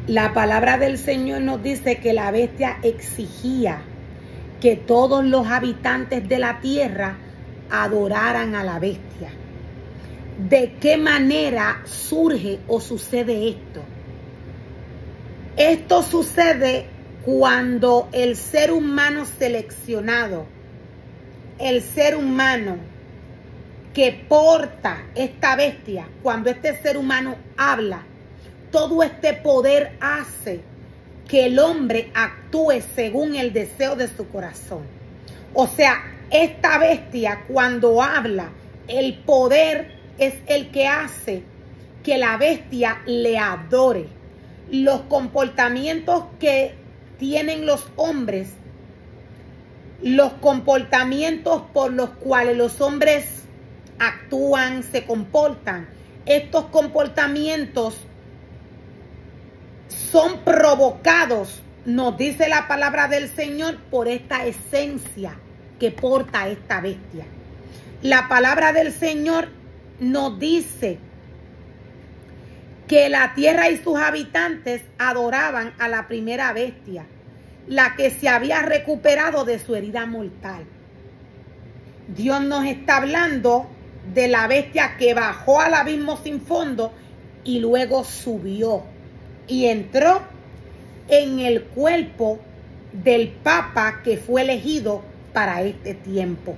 La palabra del Señor nos dice que la bestia exigía que todos los habitantes de la tierra adoraran a la bestia. ¿De qué manera surge o sucede esto? Esto sucede cuando el ser humano seleccionado, el ser humano que porta esta bestia, cuando este ser humano habla, todo este poder hace que el hombre actúe según el deseo de su corazón. O sea, esta bestia cuando habla, el poder es el que hace que la bestia le adore. Los comportamientos que tienen los hombres, los comportamientos por los cuales los hombres actúan, se comportan, estos comportamientos son provocados, nos dice la palabra del Señor, por esta esencia que porta esta bestia. La palabra del Señor nos dice que la tierra y sus habitantes adoraban a la primera bestia, la que se había recuperado de su herida mortal. Dios nos está hablando de la bestia que bajó al abismo sin fondo y luego subió y entró en el cuerpo del Papa que fue elegido para este tiempo.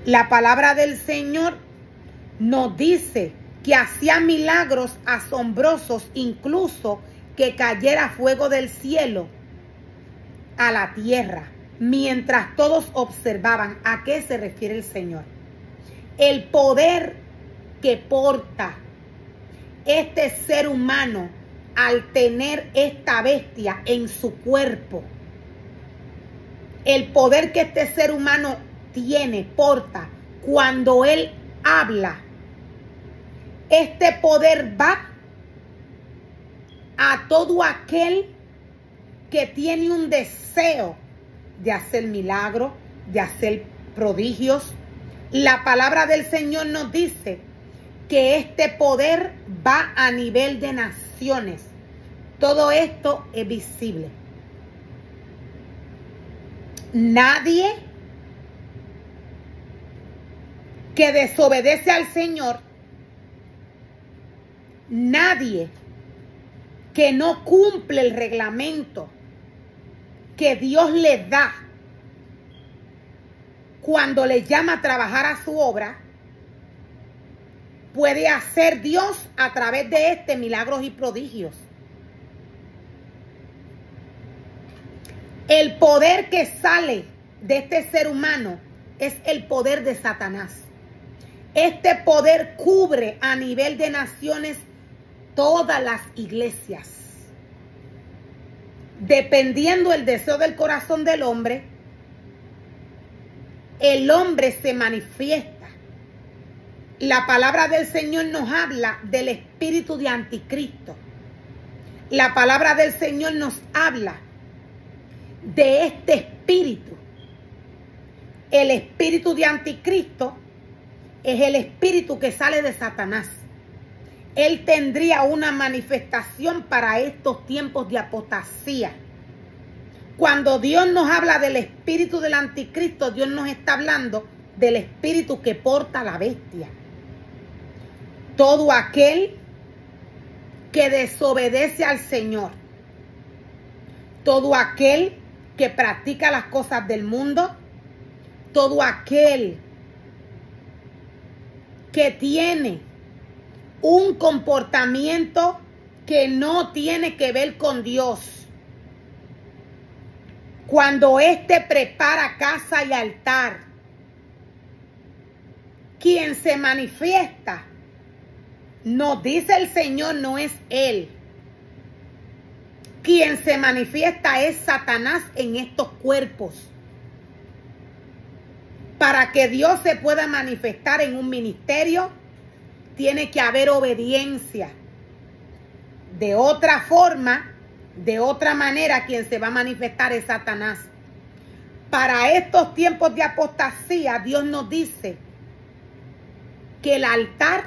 La palabra del Señor nos dice que hacía milagros asombrosos, incluso que cayera fuego del cielo a la tierra, mientras todos observaban. ¿A qué se refiere el Señor? El poder que porta este ser humano al tener esta bestia en su cuerpo. El poder que este ser humano tiene, porta, cuando él habla. Este poder va a todo aquel que tiene un deseo de hacer milagros, de hacer prodigios. La palabra del Señor nos dice que este poder va a nivel de naciones. Todo esto es visible. Nadie que desobedece al Señor, nadie que no cumple el reglamento que Dios le da cuando le llama a trabajar a su obra, puede hacer Dios a través de milagros y prodigios. El poder que sale de este ser humano es el poder de Satanás. Este poder cubre a nivel de naciones todas las iglesias. Dependiendo del deseo del corazón del hombre, el hombre se manifiesta. La palabra del Señor nos habla del espíritu de anticristo. La palabra del Señor nos habla de este espíritu. El espíritu de anticristo es el espíritu que sale de Satanás. Él tendría una manifestación para estos tiempos de apostasía. Cuando Dios nos habla del espíritu del anticristo, Dios nos está hablando del espíritu que porta la bestia. Todo aquel que desobedece al Señor, todo aquel que practica las cosas del mundo, todo aquel que tiene un comportamiento que no tiene que ver con Dios. Cuando éste prepara casa y altar, quien se manifiesta, nos dice el Señor, no es él. Quien se manifiesta es Satanás en estos cuerpos. Para que Dios se pueda manifestar en un ministerio, tiene que haber obediencia. De otra forma, de otra manera, quien se va a manifestar es Satanás. Para estos tiempos de apostasía, Dios nos dice que el altar,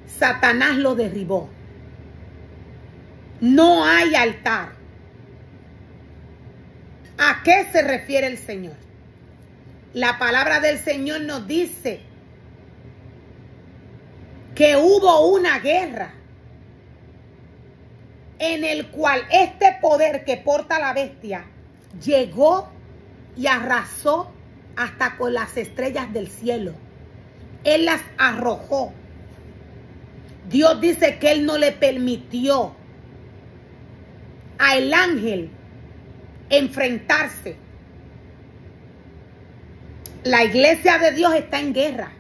Satanás lo derribó. no hay altar. ¿A qué se refiere el Señor? La palabra del Señor nos dice que hubo una guerra en el cual este poder que porta la bestia llegó y arrasó hasta con las estrellas del cielo. Él las arrojó. Dios dice que Él no le permitió al ángel enfrentarse. La iglesia de Dios está en guerra.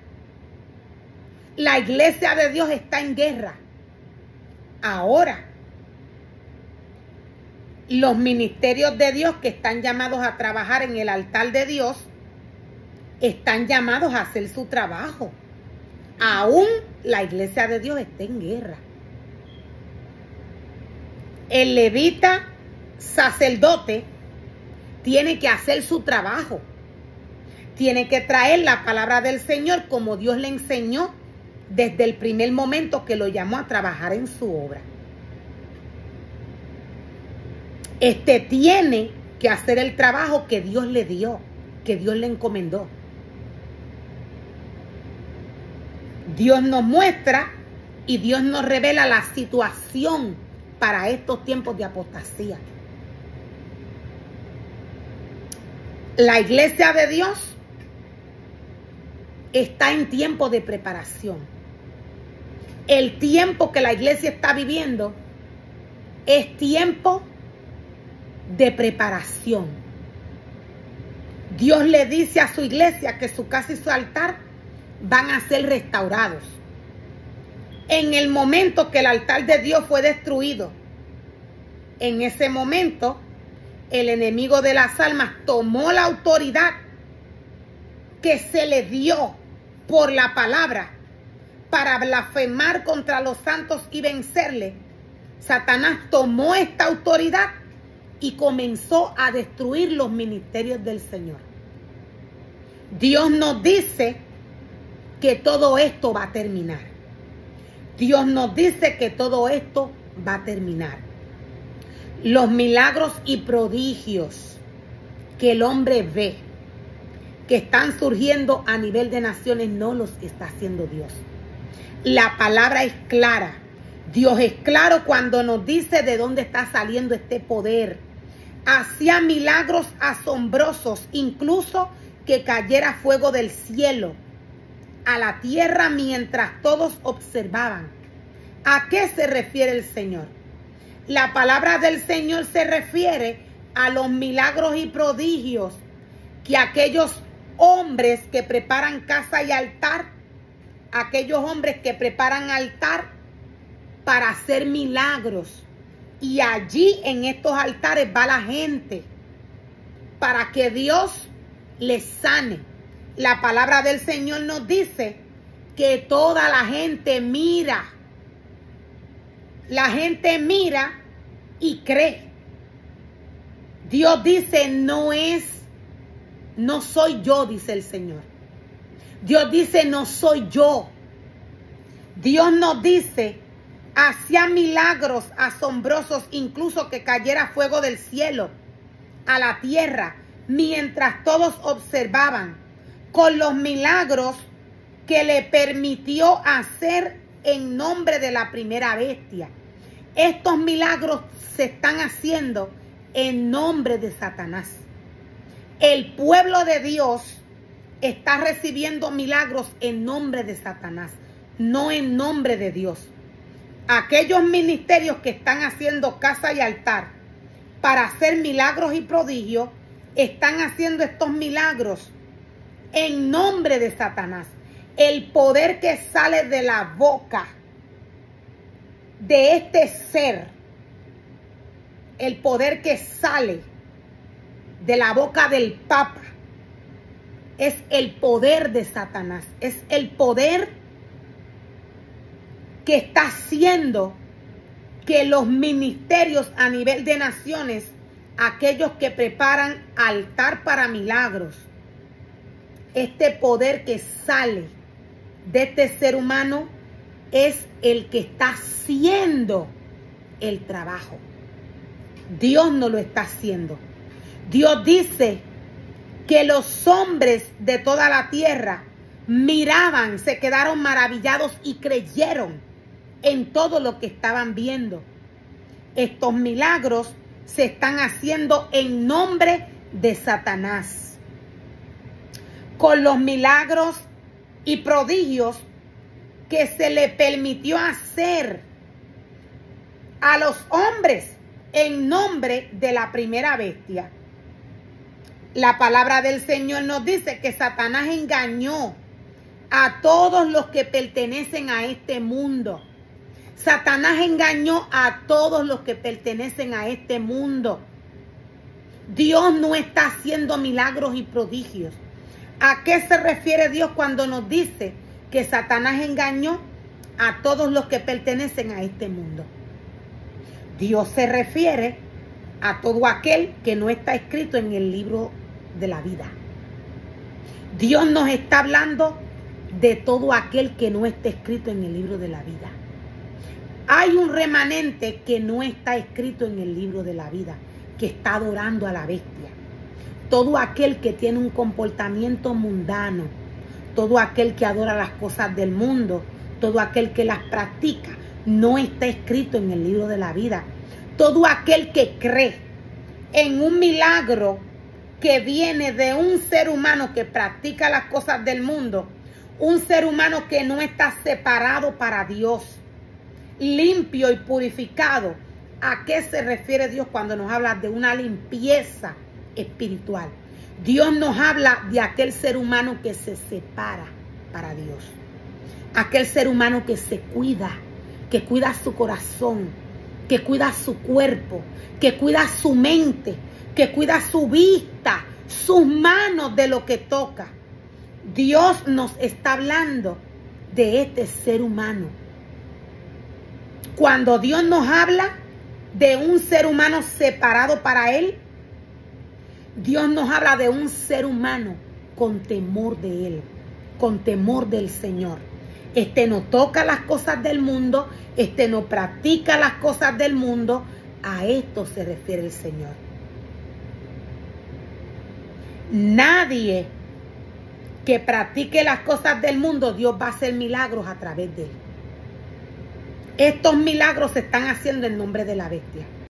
La iglesia de Dios está en guerra. Ahora, los ministerios de Dios que están llamados a trabajar en el altar de Dios, están llamados a hacer su trabajo. Aún la iglesia de Dios está en guerra. El levita sacerdote tiene que hacer su trabajo. Tiene que traer la palabra del Señor como Dios le enseñó desde el primer momento que lo llamó a trabajar en su obra. Tiene que hacer el trabajo que Dios le dio, que Dios le encomendó. Dios nos muestra y Dios nos revela la situación para estos tiempos de apostasía. La iglesia de Dios está en tiempo de preparación. El tiempo que la iglesia está viviendo es tiempo de preparación. Dios le dice a su iglesia que su casa y su altar van a ser restaurados. En el momento que el altar de Dios fue destruido, en ese momento el enemigo de las almas tomó la autoridad que se le dio por la palabra para blasfemar contra los santos y vencerle. Satanás tomó esta autoridad y comenzó a destruir los ministerios del Señor. Dios nos dice que todo esto va a terminar. Dios nos dice que todo esto va a terminar. Los milagros y prodigios que el hombre ve, que están surgiendo a nivel de naciones, no los está haciendo Dios. La palabra es clara. Dios es claro cuando nos dice de dónde está saliendo este poder. Hacía milagros asombrosos, incluso que cayera fuego del cielo a la tierra mientras todos observaban. ¿A qué se refiere el Señor? La palabra del Señor se refiere a los milagros y prodigios que aquellos hombres que preparan casa y altar, aquellos hombres que preparan altar para hacer milagros, y allí en estos altares va la gente para que Dios les sane. La palabra del Señor nos dice que toda la gente mira. La gente mira y cree. Dios dice, no soy yo, dice el Señor. Dios dice, no soy yo. Dios nos dice, hacía milagros asombrosos, incluso que cayera fuego del cielo a la tierra, mientras todos observaban, con los milagros que le permitió hacer en nombre de la primera bestia. Estos milagros se están haciendo en nombre de Satanás. El pueblo de Dios está recibiendo milagros en nombre de Satanás, no en nombre de Dios. Aquellos ministerios que están haciendo casa y altar para hacer milagros y prodigios, están haciendo estos milagros en nombre de Satanás. El poder que sale de la boca de este ser, el poder que sale de la boca del Papa, es el poder de Satanás. Es el poder que está haciendo que los ministerios a nivel de naciones, aquellos que preparan altar para milagros, este poder que sale de este ser humano es el que está haciendo el trabajo. Dios no lo está haciendo. Dios dice que los hombres de toda la tierra miraban, se quedaron maravillados y creyeron en todo lo que estaban viendo. Estos milagros se están haciendo en nombre de Satanás. Con los milagros y prodigios que se le permitió hacer a los hombres en nombre de la primera bestia. La palabra del Señor nos dice que Satanás engañó a todos los que pertenecen a este mundo. Satanás engañó a todos los que pertenecen a este mundo. Dios no está haciendo milagros y prodigios. ¿A qué se refiere Dios cuando nos dice que Satanás engañó a todos los que pertenecen a este mundo? Dios se refiere a todo aquel que no está escrito en el libro de la vida. Dios nos está hablando de todo aquel que no está escrito en el libro de la vida. Hay un remanente que no está escrito en el libro de la vida, que está adorando a la bestia. Todo aquel que tiene un comportamiento mundano, todo aquel que adora las cosas del mundo, todo aquel que las practica, no está escrito en el libro de la vida. Todo aquel que cree en un milagro que viene de un ser humano que practica las cosas del mundo, un ser humano que no está separado para Dios, limpio y purificado. ¿A qué se refiere Dios cuando nos habla de una limpieza espiritual? Dios nos habla de aquel ser humano que se separa para Dios. Aquel ser humano que se cuida, que cuida su corazón, que cuida su cuerpo, que cuida su mente, que cuida su vista, sus manos de lo que toca. Dios nos está hablando de este ser humano. Cuando Dios nos habla de un ser humano separado para Él, Dios nos habla de un ser humano con temor de Él, con temor del Señor. Este no toca las cosas del mundo, este no practica las cosas del mundo. A esto se refiere el Señor. Nadie que practique las cosas del mundo, Dios va a hacer milagros a través de él. Estos milagros se están haciendo en nombre de la bestia.